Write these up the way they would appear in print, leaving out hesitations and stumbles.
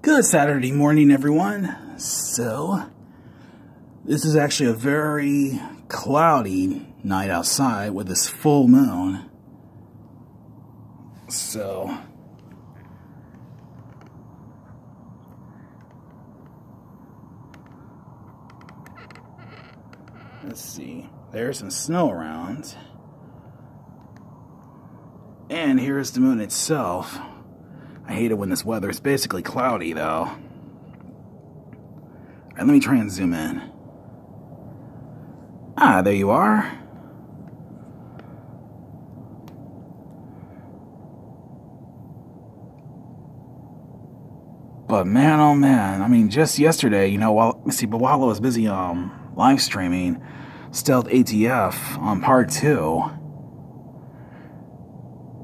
Good Saturday morning, everyone. So, this is actually a very cloudy night outside with this full moon. So, let's see. There's some snow around. And here's the moon itself. I hate it when this weather is basically cloudy, though. Alright, let me try and zoom in. Ah, there you are. But man, oh man, I mean, just yesterday, while I was busy live streaming Stealth ATF on part 2,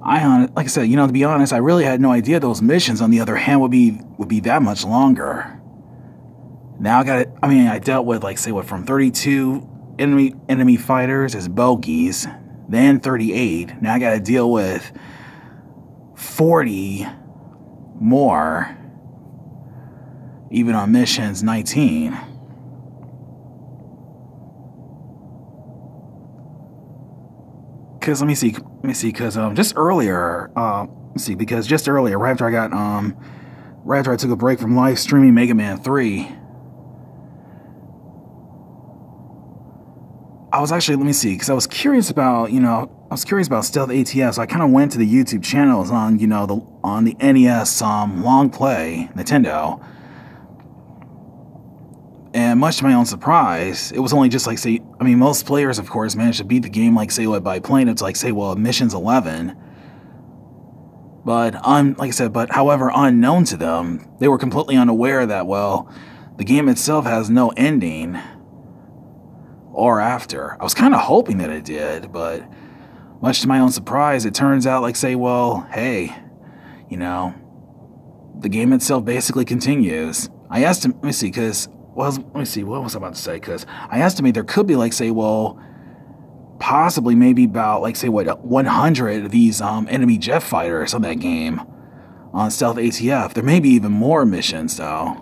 like I said, to be honest, I really had no idea those missions, on the other hand, would be that much longer. Now I dealt with, from 32 enemy fighters as bogeys, then 38. Now I gotta deal with 40 more, even on missions 19. Because let me see, because just earlier, right after I took a break from live streaming Mega Man 3, I was actually, because I was curious about, Stealth ATF, so I kind of went to the YouTube channels on, on the NES long play Nintendo. And much to my own surprise, it was only just most players, of course, managed to beat the game, by playing it to, missions 11. But, however, unknown to them, they were completely unaware that, the game itself has no ending or after. I was kind of hoping that it did, but much to my own surprise, it turns out, hey, the game itself basically continues. I asked him, what was I about to say? Because I estimate there could be, possibly maybe about, 100 of these enemy jet fighters on that game on Stealth ATF. There may be even more missions, though.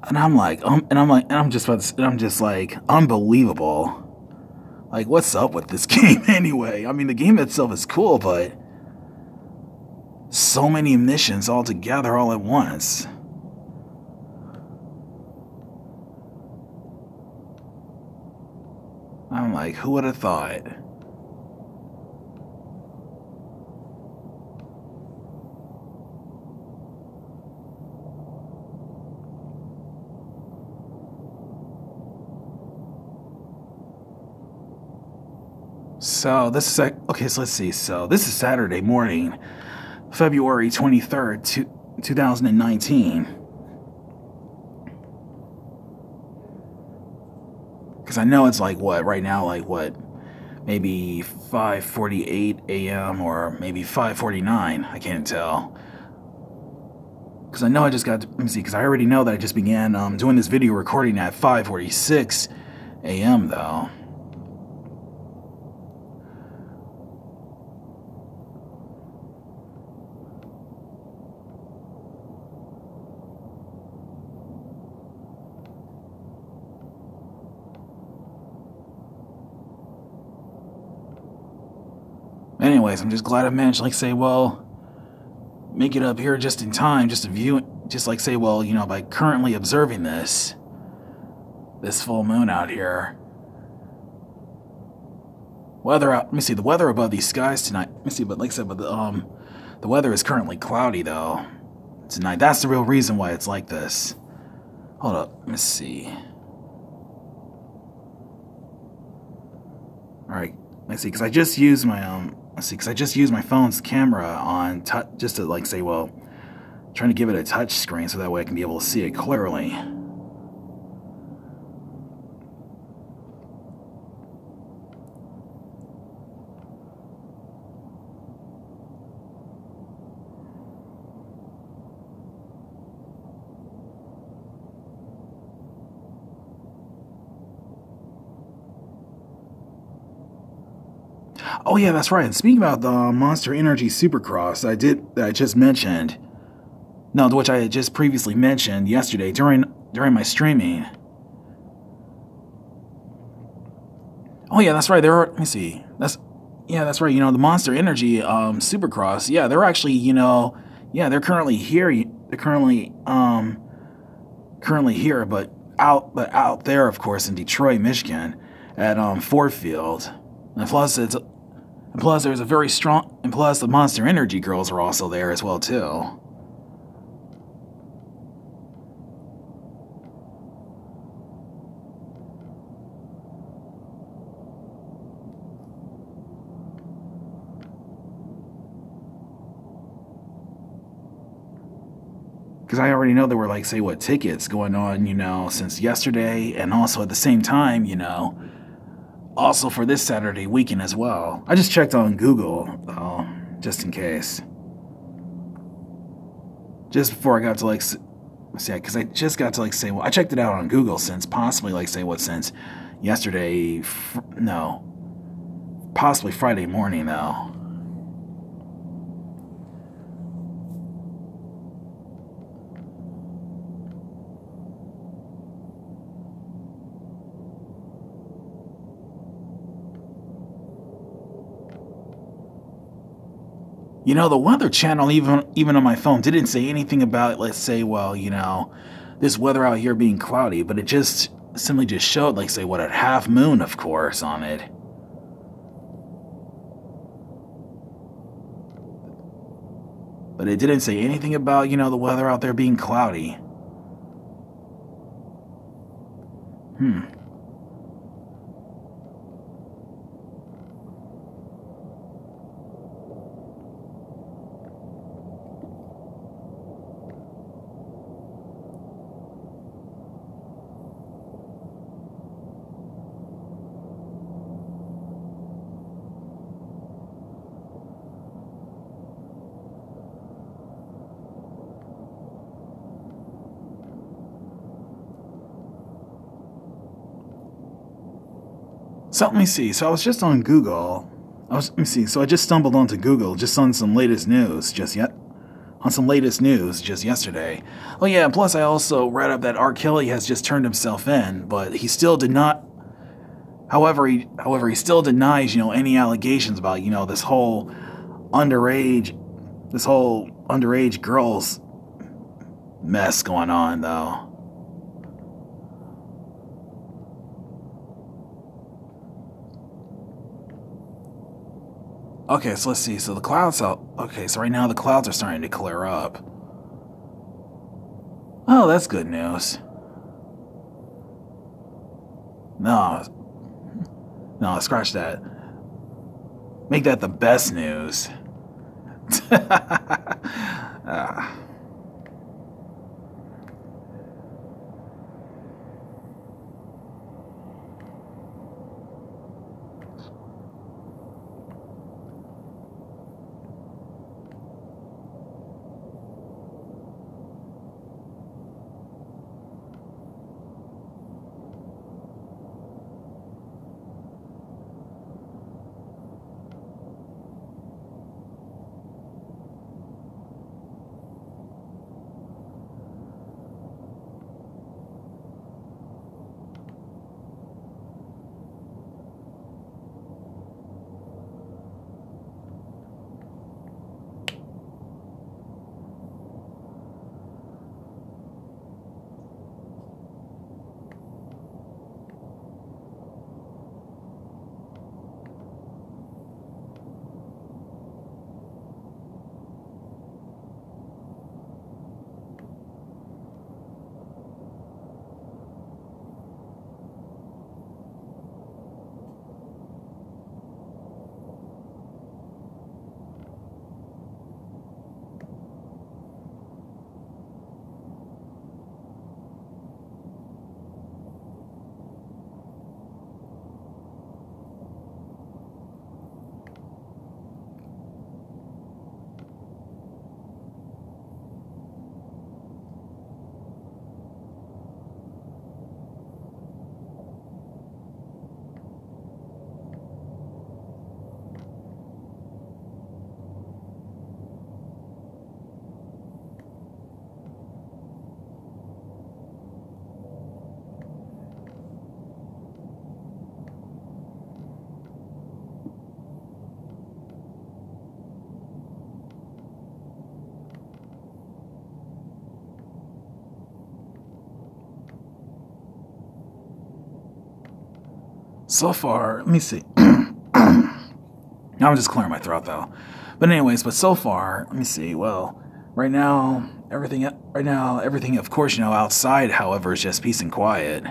And I'm just like, unbelievable. What's up with this game anyway? I mean, the game itself is cool, but so many missions all together all at once. I'm like, who would have thought? So this is okay. So let's see. So this is Saturday morning, February 23rd, 2019. Because I know it's right now, maybe 5:48 a.m. or maybe 5:49. I can't tell. Because I know I just got to, because I already know that I just began doing this video recording at 5:46 a.m. though. Anyways, I'm just glad I managed to, make it up here just in time, just to view it, by currently observing this full moon out here. Weather out, the weather above these skies tonight, but the weather is currently cloudy, though, tonight. That's the real reason why it's like this. Hold up, let me see. Alright, let's see, because I just used my, because I just used my phone's camera on just to trying to give it a touch screen so that way I can be able to see it clearly. Oh yeah, that's right. And speaking about the Monster Energy Supercross, that I just mentioned. No, which I had just previously mentioned yesterday during my streaming. Oh yeah, that's right. Let me see. That's right. The Monster Energy Supercross. Yeah, they're actually they're currently here. They're currently here, but out there, of course, in Detroit, Michigan, at Ford Field. And plus there's a very strong, and plus the Monster Energy girls are also there as well too. Because I already know there were tickets going on, since yesterday, and also at the same time, also for this Saturday weekend as well. I just checked on Google, just in case. Just before I got to because I just got to say, well, I checked it out on Google since possibly since yesterday, possibly Friday morning though. The Weather Channel, even on my phone, didn't say anything about, let's say, well, this weather out here being cloudy, but it just simply just showed, what, a half moon, of course, on it. But it didn't say anything about, the weather out there being cloudy. So let me see. So I was just on Google. Let me see. So I just stumbled onto Google just on some latest news just yesterday. Oh yeah, plus I also read up that R. Kelly has just turned himself in, but he still did not. However, he still denies, any allegations about, this whole underage girls mess going on, though. Okay, so let's see. So the clouds out. Okay, so right now the clouds are starting to clear up. Oh, that's good news. No, scratch that. Make that the best news. So far, let me see. Now I'm just clearing my throat though. But anyways, but so far, let me see. Well, right now, everything, of course, outside, however, is just peace and quiet.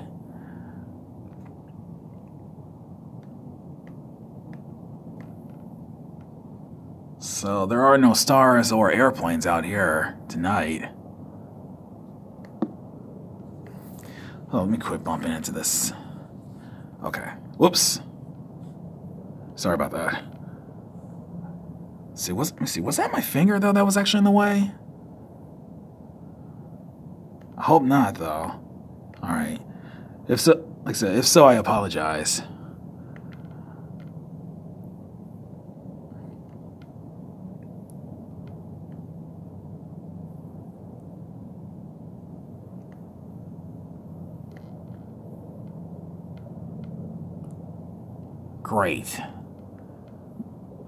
So there are no stars or airplanes out here tonight. Oh, let me quit bumping into this. Okay. Whoops. Sorry about that. Let me see. Was that my finger though that was actually in the way? I hope not though. All right. If so, like I said, if so, I apologize. Great.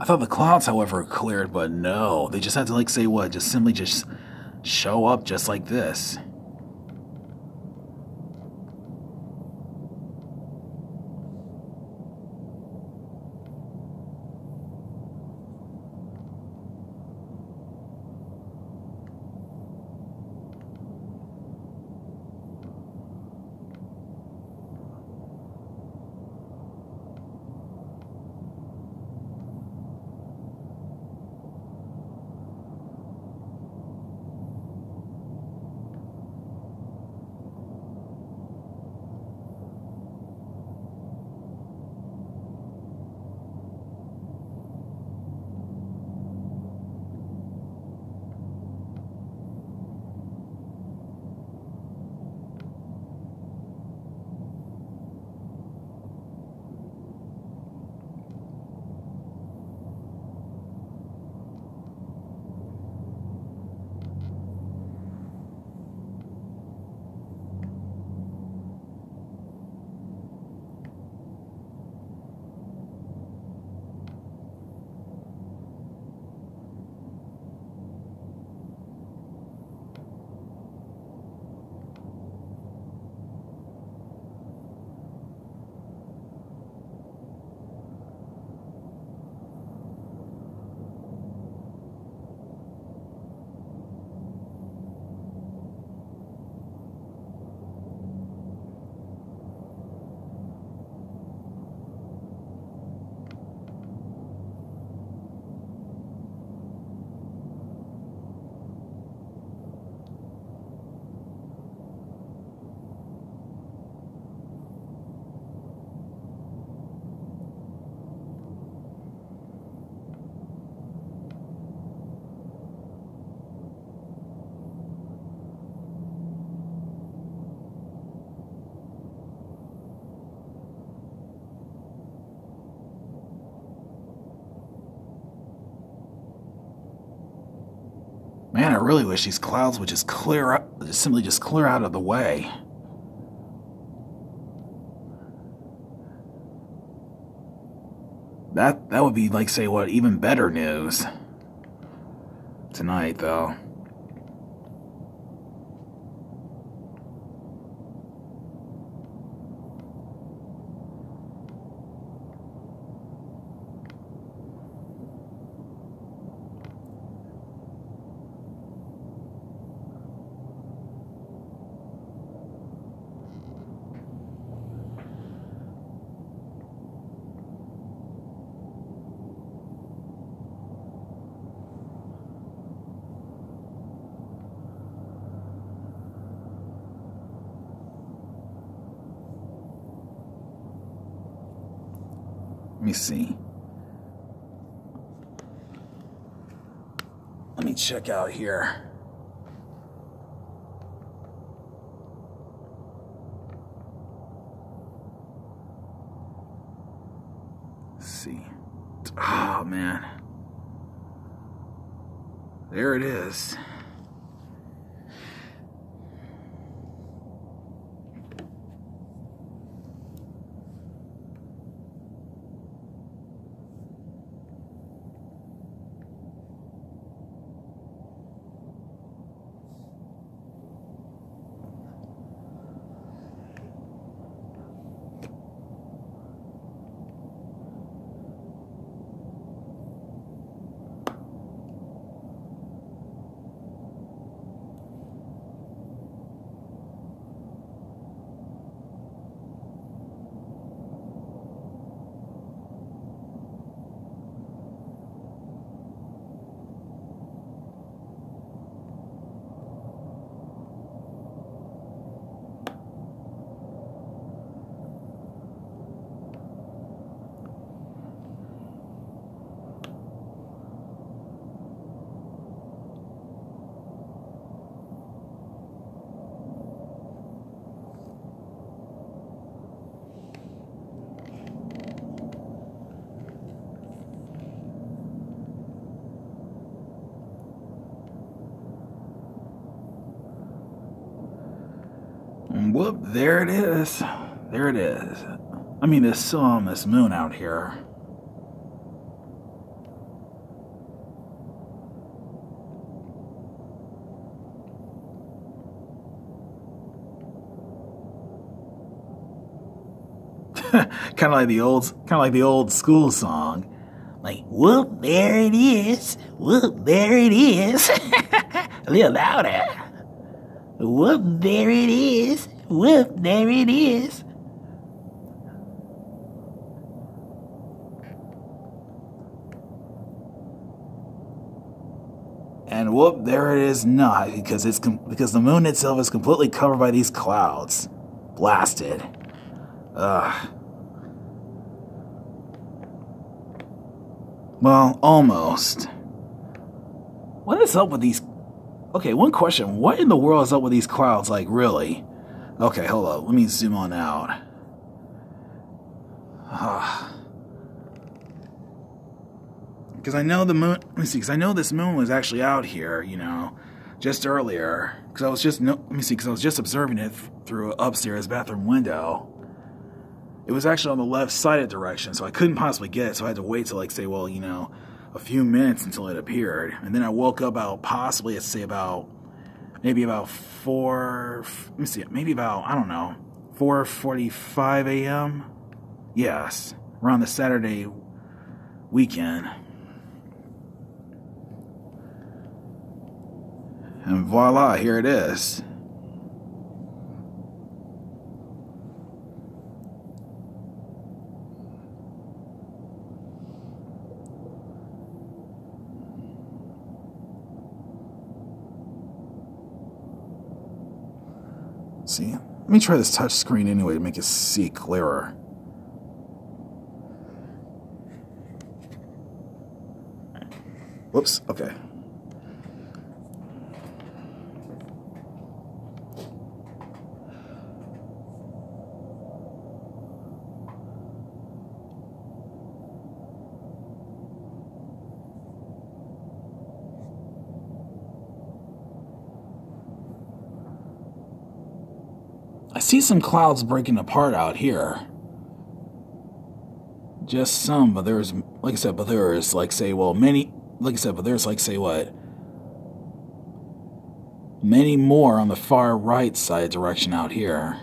I thought the clouds, however, cleared, but no. They just had to, like, say what? Just simply just show up just like this. Man, I really wish these clouds would just clear up, simply just clear out of the way. That would be like, say what, even better news. Tonight, though. Let me see. Let me check out here. Let's see. Oh, man. There it is. whoop, there it is. There it is. I mean, this moon out here. kind of like the old school song. Like, whoop, there it is. Whoop, there it is. A little louder. Whoop, there it is. Whoop, there it is. And whoop, there it is not, because the moon itself is completely covered by these clouds. Blasted. Ugh. Well, almost. What is up with these? Okay, one question. What in the world is up with these clouds? Like, really? Okay, hold up. Let me zoom on out. Because I know the moon. Let me see. Because I know this moon was actually out here, you know, just earlier. Because I was just let me see. Because I was just observing it through an upstairs bathroom window. It was actually on the left-sided direction, so I couldn't possibly get it. So I had to wait till, like, say, well, you know, a few minutes until it appeared. And then I woke up about possibly, let's say, maybe about 4:45 a.m. Yes, around the Saturday weekend. And voila, here it is. See, let me try this touch screen anyway to make it see clearer. Whoops, okay. I see some clouds breaking apart out here. Just some, but there's, like I said, but there's, like, say, well, many, like I said, but there's, like, say, what? Many more on the far right side direction out here.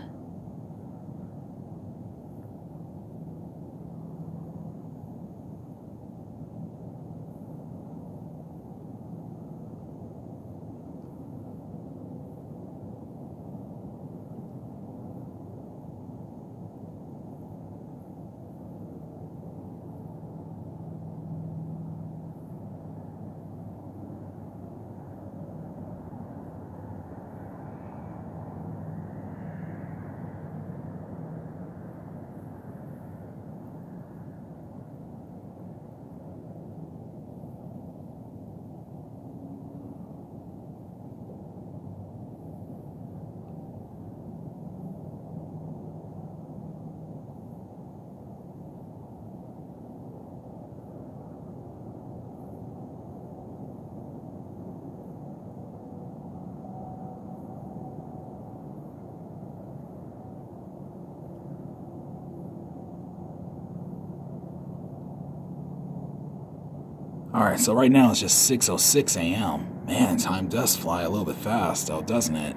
Alright, so right now it's just 6:06 a.m. Man, time does fly a little bit fast, though, doesn't it?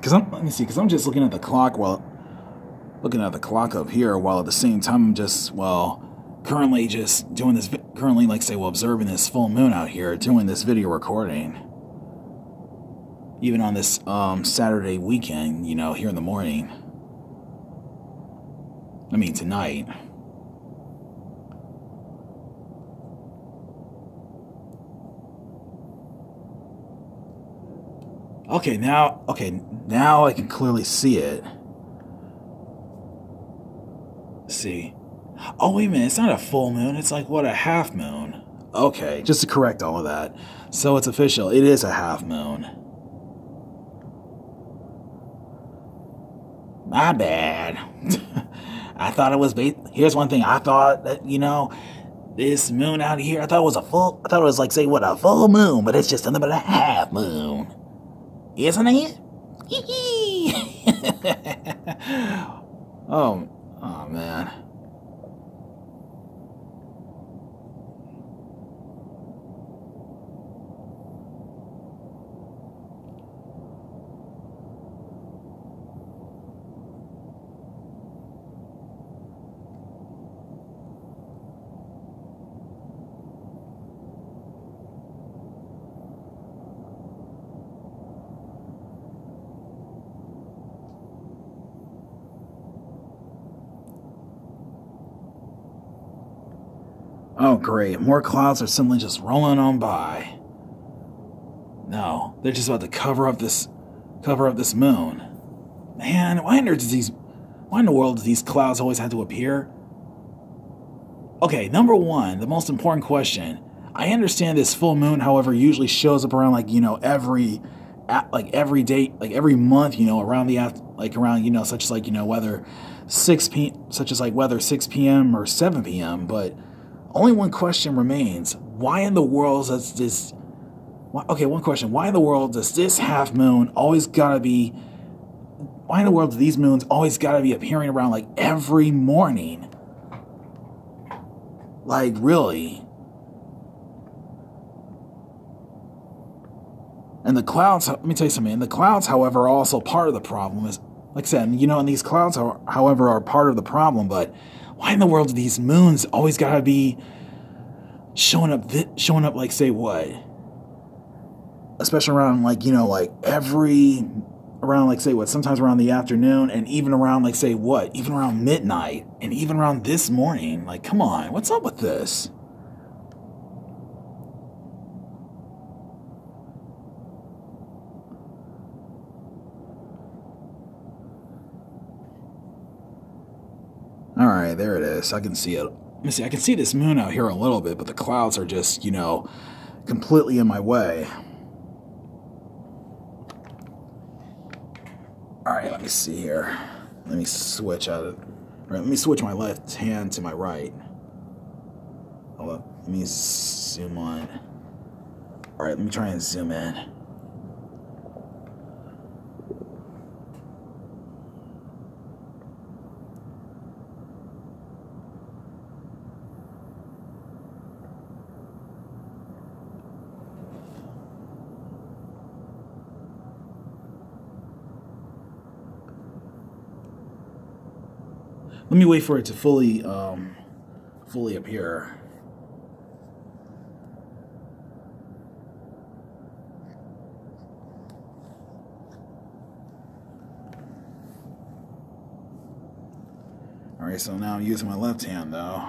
Let me see, because I'm just looking at the clock up here, while at the same time I'm just, well, currently just doing this, like, say, well, observing this full moon out here, doing this video recording. Even on this Saturday weekend, you know, here in the morning. I mean, tonight. Okay, now I can clearly see it. Let's see. Oh, wait a minute, it's not a full moon, it's like, what, a half moon? Okay, just to correct all of that. So it's official, it is a half moon. My bad. I thought it was, here's one thing, I thought that, you know, this moon out here, I thought it was like, say, what, a full moon, but it's just nothing but a half moon. Isn't it? Oh man. Oh great, more clouds are simply just rolling on by. No, they're just about to cover up this moon. Man, why in the world do these clouds always have to appear? Okay, number one, the most important question. I understand this full moon, however, usually shows up around every day, like every month, around such as whether 6 p.m. or 7 p.m. But only one question remains: why in the world does this? Okay, one question: why in the world does this half moon always gotta be? Why in the world do these moons always gotta be appearing around like every morning? Like really? And the clouds, let me tell you something, and the clouds, however, are also part of the problem. Is, like I said, and these clouds, however, are part of the problem, but why in the world do these moons always gotta be showing up, like, say, what? Especially around, sometimes around the afternoon, and even around, even around midnight, and even around this morning. Like, come on, what's up with this? Alright, there it is. I can see it. Let me see, I can see this moon out here a little bit, but the clouds are just, completely in my way. Alright, let me see here. Let me switch let me switch my left hand to my right. Hold up. Let me zoom on. Alright, let me try and zoom in. Let me wait for it to fully appear. Alright, so now I'm using my left hand though.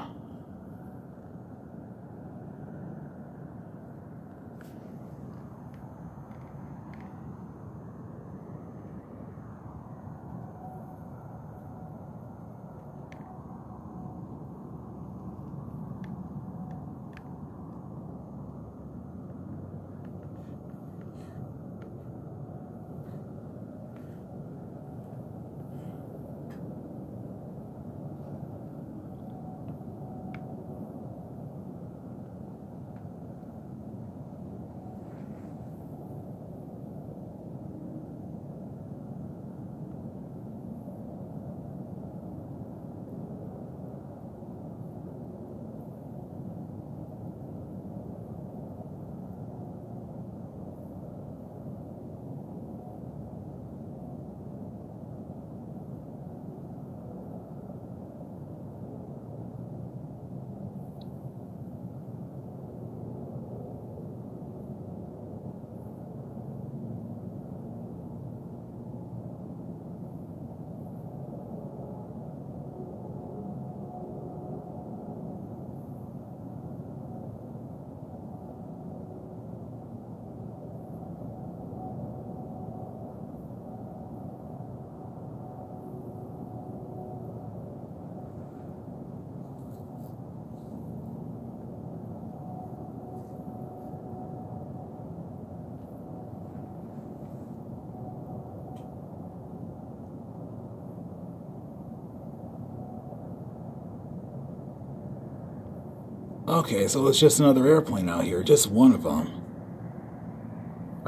Okay, so it's just another airplane out here, just one of them.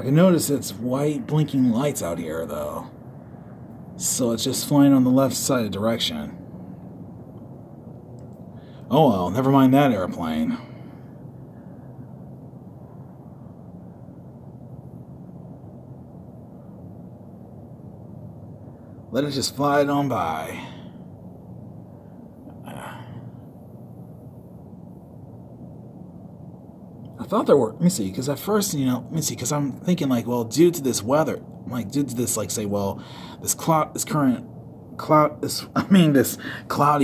I can notice it's white blinking lights out here, though. So it's just flying on the left side of direction. Oh well, never mind that airplane. Let it just fly on by. I thought there were, let me see, because at first, let me see, because I'm thinking like, well, due to this weather, like due to this, like say, well, this cloudy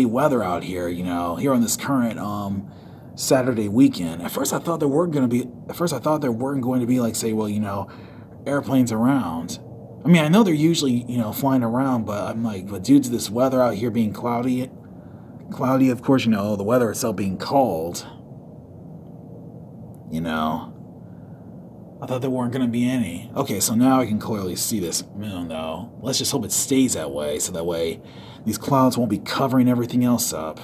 weather out here, here on this current Saturday weekend. At first I thought there weren't going to be like say, well, airplanes around. I mean, I know they're usually, flying around, but I'm like, but due to this weather out here being cloudy, of course, the weather itself being cold, I thought there weren't going to be any. Okay, so now I can clearly see this moon, though. Let's just hope it stays that way, so that way these clouds won't be covering everything else up.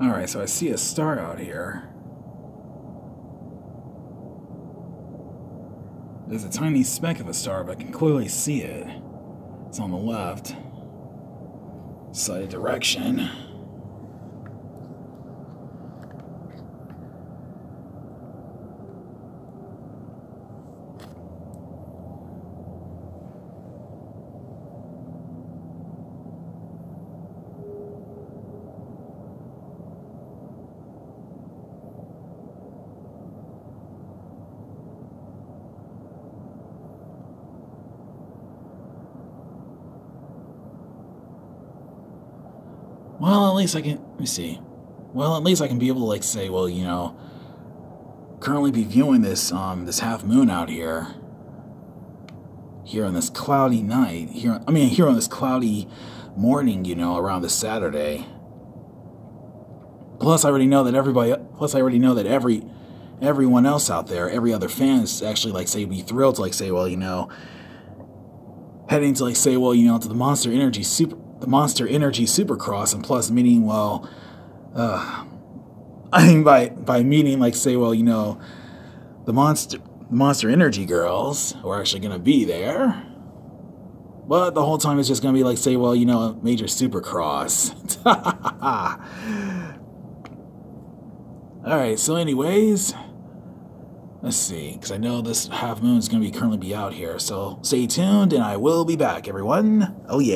Alright, so I see a star out here. There's a tiny speck of a star, but I can clearly see it. It's on the left side of direction. Well, at least I can, let me see. Well, at least I can be able to, like, say, well, you know, currently be viewing this, this half moon out here. Here on this cloudy night. Here on this cloudy morning, you know, around this Saturday. Plus, I already know that everyone else out there, every other fan is actually, like, say, be thrilled to, like, say, well, you know, heading to, like, say, well, you know, to the Monster Energy Supercross, and plus meeting, well, I mean, by meeting, like, say, well, you know, the Monster Energy girls who are actually going to be there. But the whole time it's just going to be, like, say, well, you know, a major Supercross. Alright, so anyways, let's see, because I know this half moon is going to currently be out here, so stay tuned, and I will be back, everyone. Oh yeah.